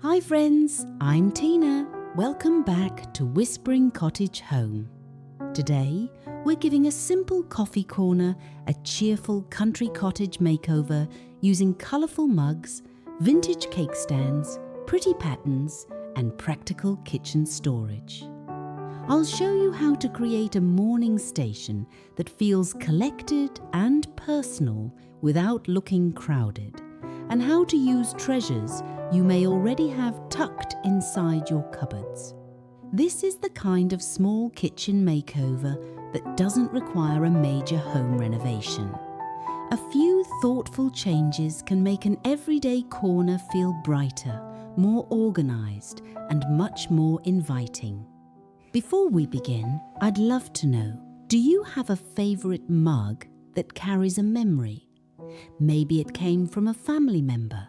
Hi friends, I'm Tina. Welcome back to Whispering Cottage Home. Today, we're giving a simple coffee corner a cheerful country cottage makeover using colourful mugs, vintage cake stands, pretty patterns, and practical kitchen storage. I'll show you how to create a morning station that feels collected and personal without looking crowded, and how to use treasures you may already have tucked inside your cupboards. This is the kind of small kitchen makeover that doesn't require a major home renovation. A few thoughtful changes can make an everyday corner feel brighter, more organised, and much more inviting. Before we begin, I'd love to know, do you have a favourite mug that carries a memory? Maybe it came from a family member,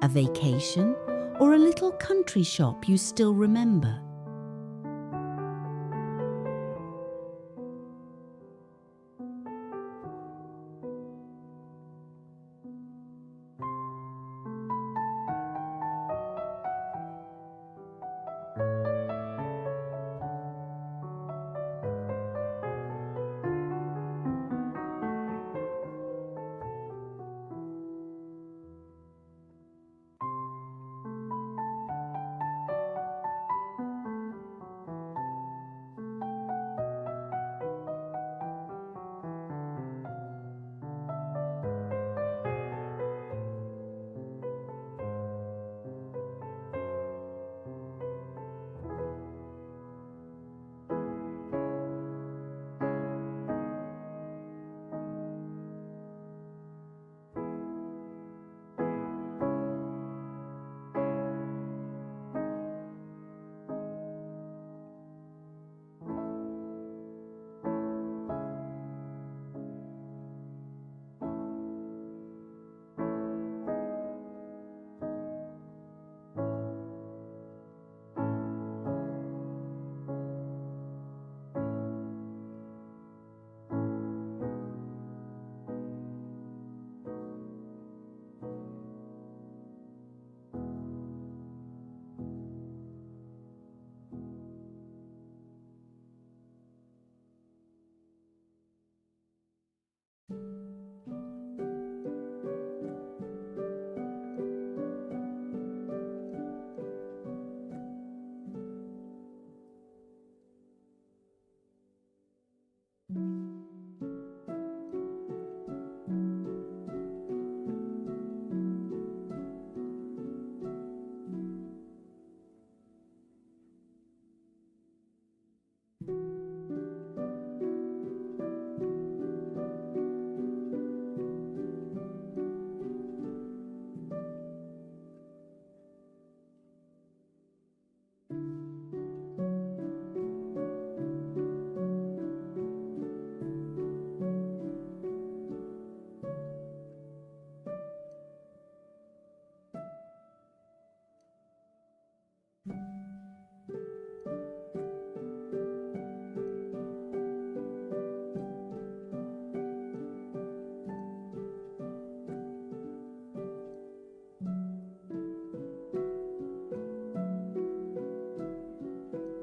a vacation, or a little country shop you still remember.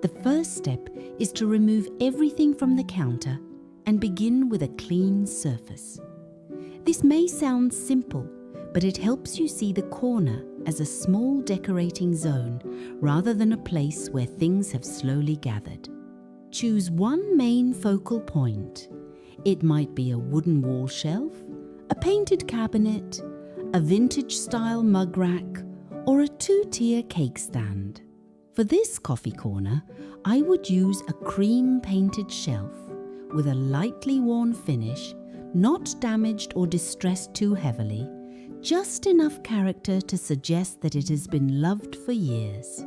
The first step is to remove everything from the counter and begin with a clean surface. This may sound simple, but it helps you see the corner as a small decorating zone rather than a place where things have slowly gathered. Choose one main focal point. It might be a wooden wall shelf, a painted cabinet, a vintage-style mug rack, or a two-tier cake stand. For this coffee corner, I would use a cream-painted shelf with a lightly worn finish, not damaged or distressed too heavily, just enough character to suggest that it has been loved for years.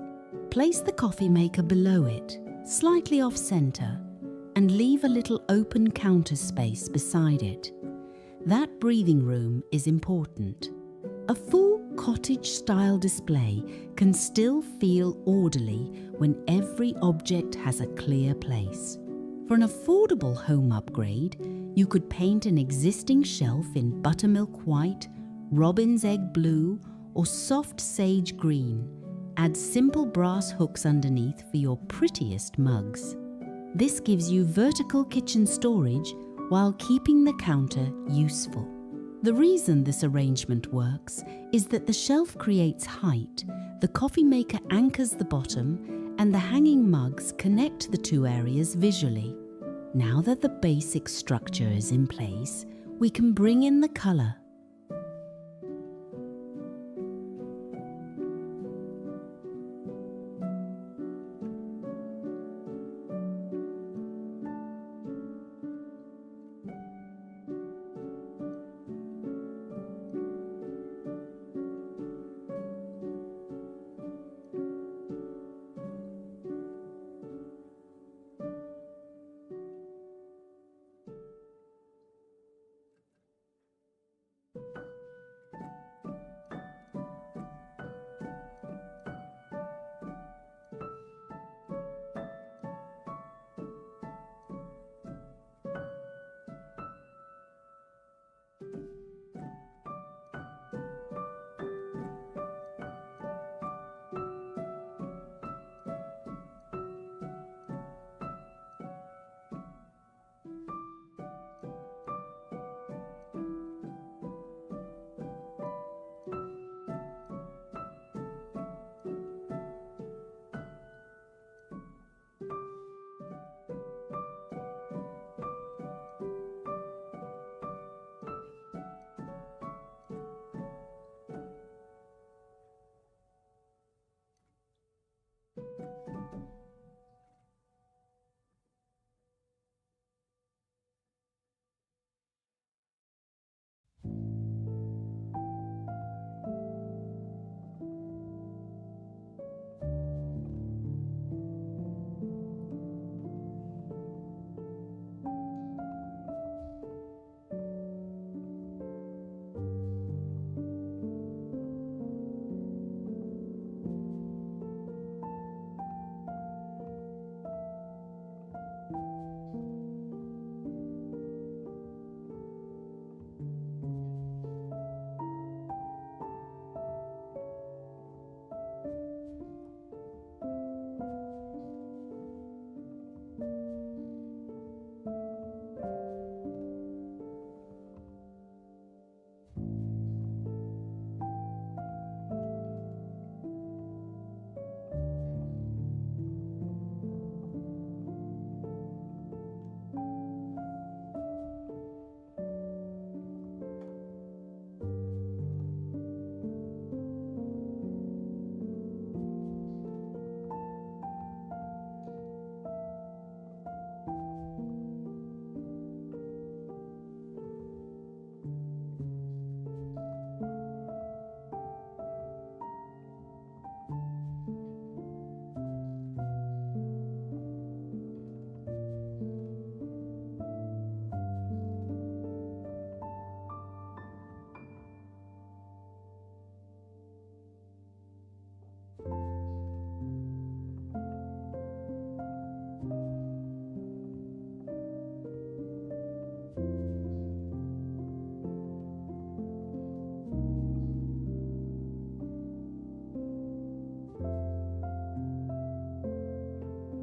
Place the coffee maker below it, slightly off-center, and leave a little open counter space beside it. That breathing room is important. A full cottage-style display can still feel orderly when every object has a clear place. For an affordable home upgrade, you could paint an existing shelf in buttermilk white, robin's egg blue, or soft sage green, Add simple brass hooks underneath for your prettiest mugs. This gives you vertical kitchen storage while keeping the counter useful. The reason this arrangement works is that the shelf creates height, the coffee maker anchors the bottom, and the hanging mugs connect the two areas visually. Now that the basic structure is in place, we can bring in the colour.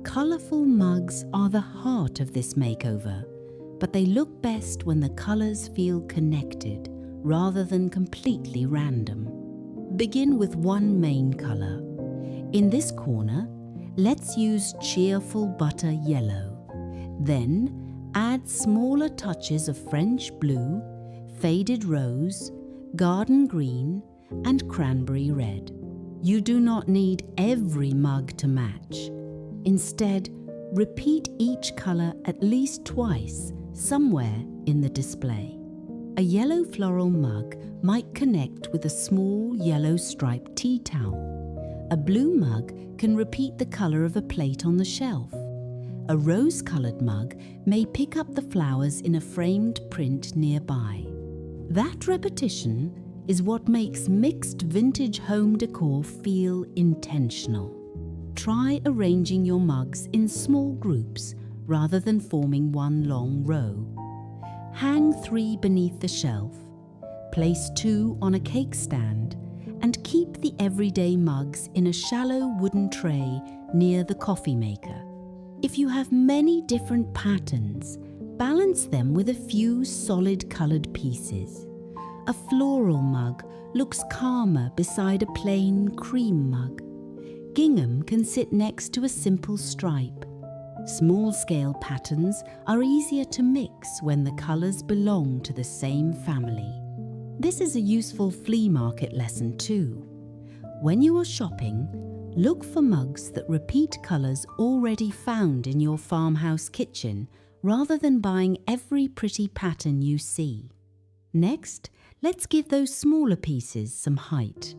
Colourful mugs are the heart of this makeover, but they look best when the colours feel connected rather than completely random. Begin with one main colour. In this corner, let's use Cheerful Butter Yellow. Then add smaller touches of French blue, faded rose, garden green, and cranberry red. You do not need every mug to match. Instead, repeat each colour at least twice somewhere in the display. A yellow floral mug might connect with a small yellow striped tea towel. A blue mug can repeat the colour of a plate on the shelf. A rose-coloured mug may pick up the flowers in a framed print nearby. That repetition is what makes mixed vintage home decor feel intentional. Try arranging your mugs in small groups rather than forming one long row. Hang 3 beneath the shelf, place 2 on a cake stand, and keep the everyday mugs in a shallow wooden tray near the coffee maker. If you have many different patterns, balance them with a few solid coloured pieces. A floral mug looks calmer beside a plain cream mug. Gingham can sit next to a simple stripe. Small-scale patterns are easier to mix when the colours belong to the same family. This is a useful flea market lesson too. When you are shopping, look for mugs that repeat colours already found in your farmhouse kitchen rather than buying every pretty pattern you see. Next, let's give those smaller pieces some height.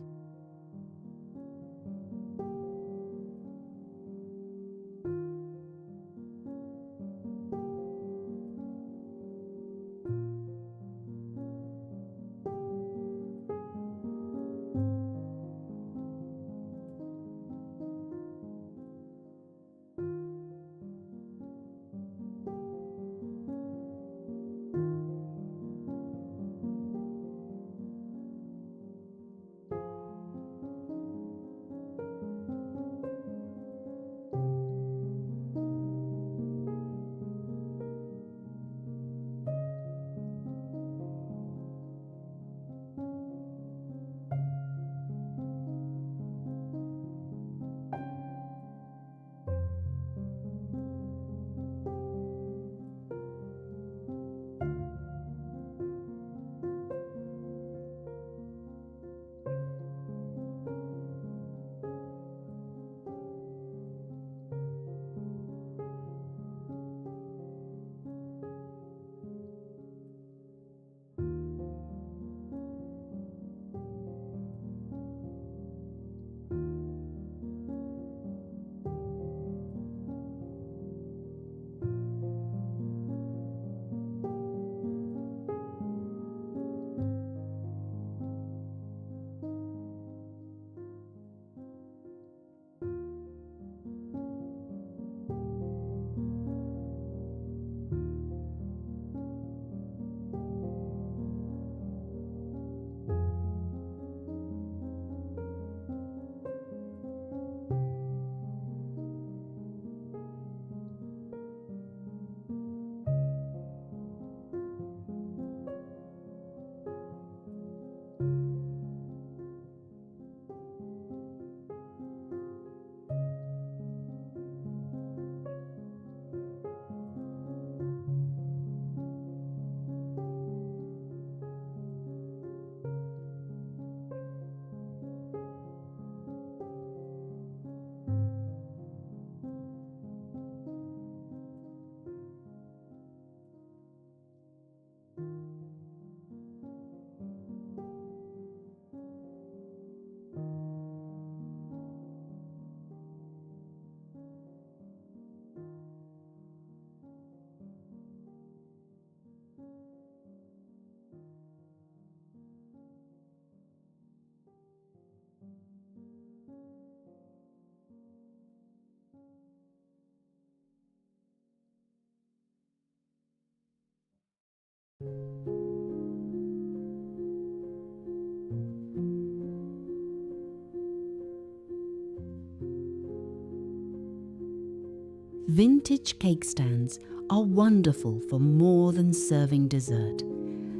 Vintage cake stands are wonderful for more than serving dessert.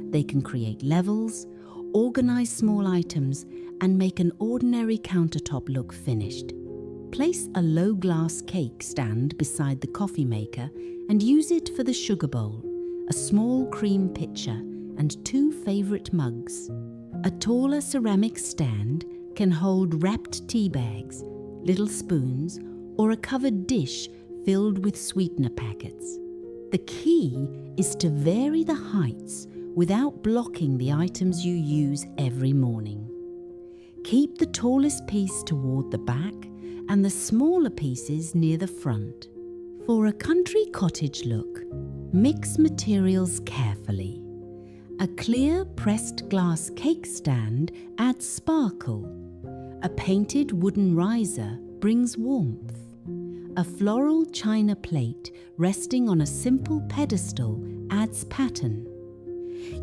They can create levels, organize small items, and make an ordinary countertop look finished. Place a low glass cake stand beside the coffee maker and use it for the sugar bowl, a small cream pitcher, and 2 favorite mugs. A taller ceramic stand can hold wrapped tea bags, little spoons, or a covered dish filled with sweetener packets. The key is to vary the heights without blocking the items you use every morning. Keep the tallest piece toward the back and the smaller pieces near the front. For a country cottage look, mix materials carefully. A clear pressed glass cake stand adds sparkle. A painted wooden riser brings warmth. A floral china plate resting on a simple pedestal adds pattern.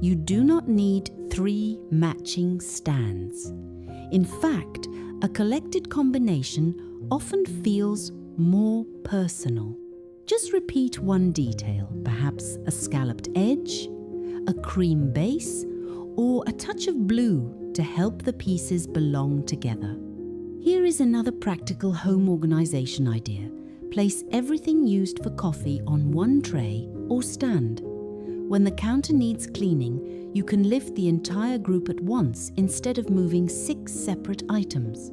You do not need 3 matching stands. In fact, a collected combination often feels more personal. Just repeat one detail, perhaps a scalloped edge, a cream base, or a touch of blue to help the pieces belong together. Here is another practical home organization idea. Place everything used for coffee on one tray or stand. When the counter needs cleaning, you can lift the entire group at once instead of moving 6 separate items.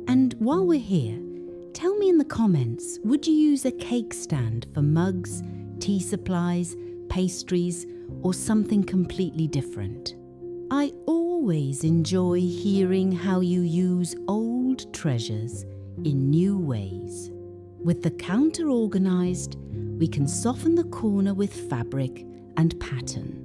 And while we're here, tell me in the comments, would you use a cake stand for mugs, tea supplies, pastries, or something completely different? I always enjoy hearing how you use old treasures in new ways. With the counter organized, we can soften the corner with fabric and pattern.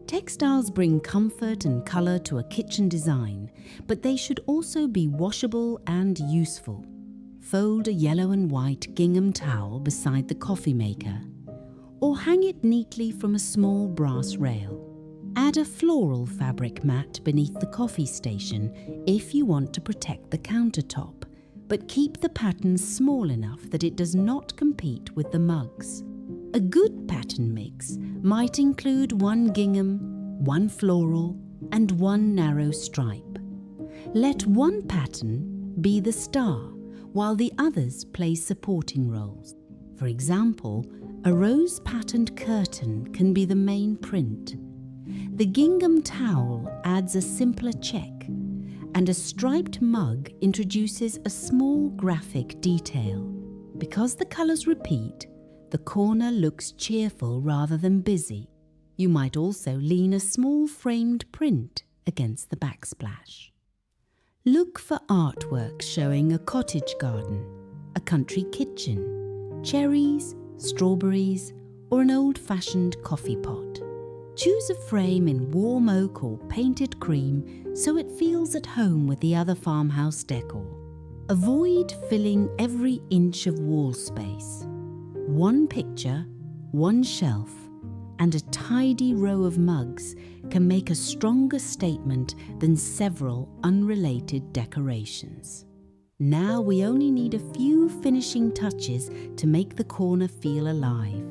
Textiles bring comfort and colour to a kitchen design, but they should also be washable and useful. Fold a yellow and white gingham towel beside the coffee maker, or hang it neatly from a small brass rail. Add a floral fabric mat beneath the coffee station if you want to protect the countertop, but keep the pattern small enough that it does not compete with the mugs. A good pattern mix might include 1 gingham, 1 floral, and 1 narrow stripe. Let one pattern be the star, while the others play supporting roles. For example, a rose-patterned curtain can be the main print. The gingham towel adds a simpler check, and a striped mug introduces a small graphic detail. Because the colours repeat, the corner looks cheerful rather than busy. You might also lean a small framed print against the backsplash. Look for artwork showing a cottage garden, a country kitchen, cherries, strawberries, or an old-fashioned coffee pot. Choose a frame in warm oak or painted cream so it feels at home with the other farmhouse decor. Avoid filling every inch of wall space. One picture, one shelf, and a tidy row of mugs can make a stronger statement than several unrelated decorations. Now we only need a few finishing touches to make the corner feel alive.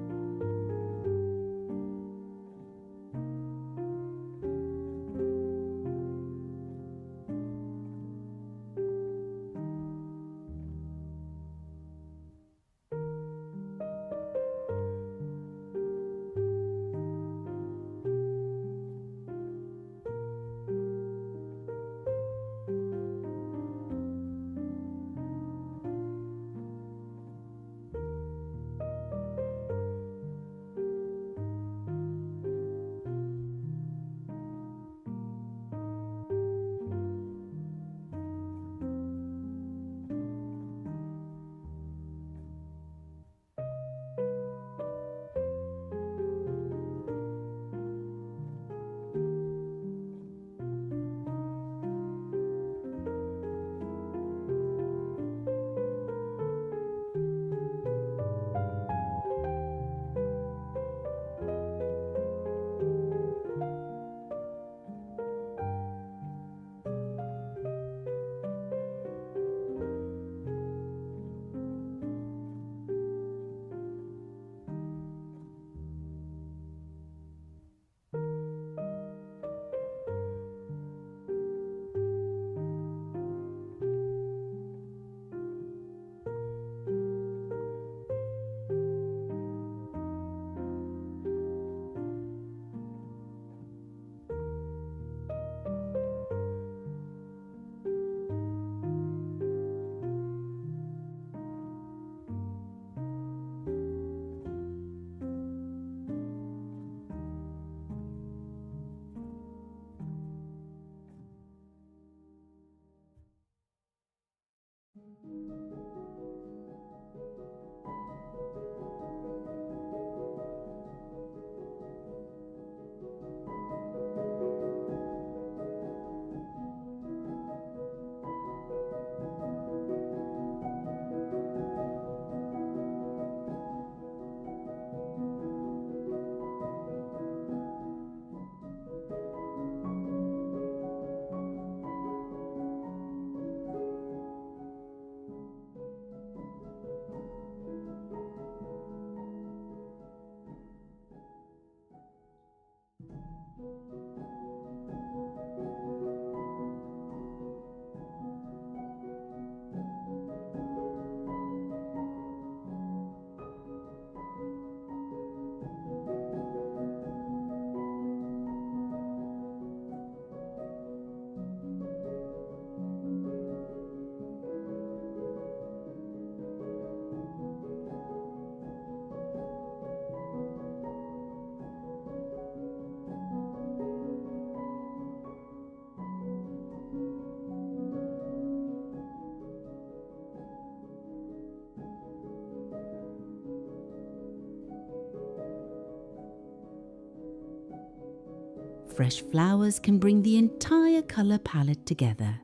Fresh flowers can bring the entire colour palette together.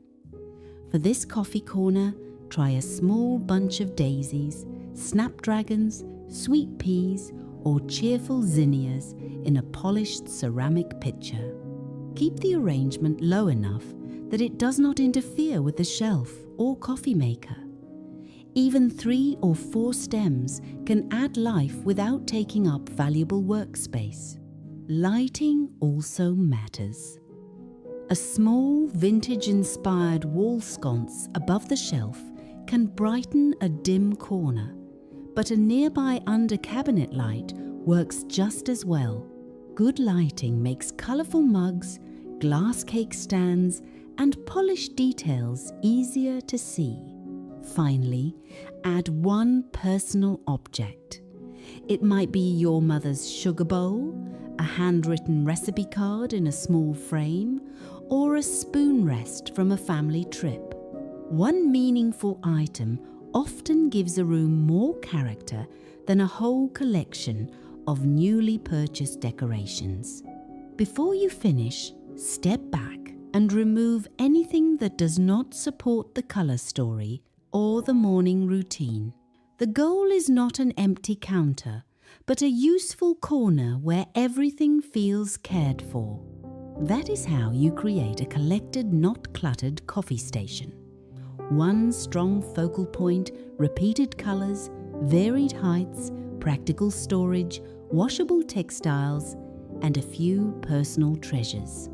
For this coffee corner, try a small bunch of daisies, snapdragons, sweet peas, or cheerful zinnias in a polished ceramic pitcher. Keep the arrangement low enough that it does not interfere with the shelf or coffee maker. Even 3 or 4 stems can add life without taking up valuable workspace. Lighting also matters. A small vintage-inspired wall sconce above the shelf can brighten a dim corner, but a nearby under-cabinet light works just as well. Good lighting makes colourful mugs, glass cake stands, and polished details easier to see. Finally, add one personal object. It might be your mother's sugar bowl, a handwritten recipe card in a small frame, or a spoon rest from a family trip. One meaningful item often gives a room more character than a whole collection of newly purchased decorations. Before you finish, step back and remove anything that does not support the colour story or the morning routine. The goal is not an empty counter, but a useful corner where everything feels cared for. That is how you create a collected, not cluttered coffee station. One strong focal point, repeated colours, varied heights, practical storage, washable textiles, and a few personal treasures.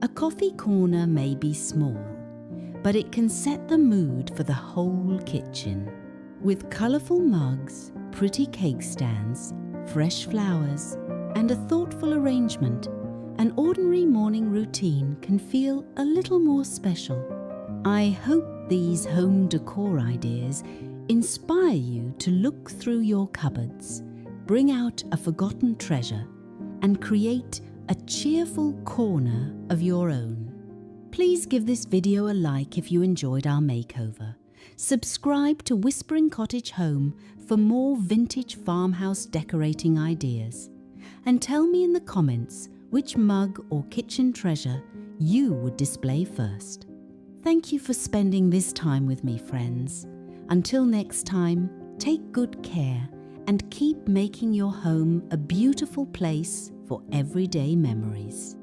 A coffee corner may be small, but it can set the mood for the whole kitchen. With colourful mugs, pretty cake stands, fresh flowers, and a thoughtful arrangement, an ordinary morning routine can feel a little more special. I hope these home decor ideas inspire you to look through your cupboards, bring out a forgotten treasure, and create a cheerful corner of your own. Please give this video a like if you enjoyed our makeover. Subscribe to Whispering Cottage Home for more vintage farmhouse decorating ideas. And tell me in the comments which mug or kitchen treasure you would display first. Thank you for spending this time with me, friends. Until next time, take good care and keep making your home a beautiful place for everyday memories.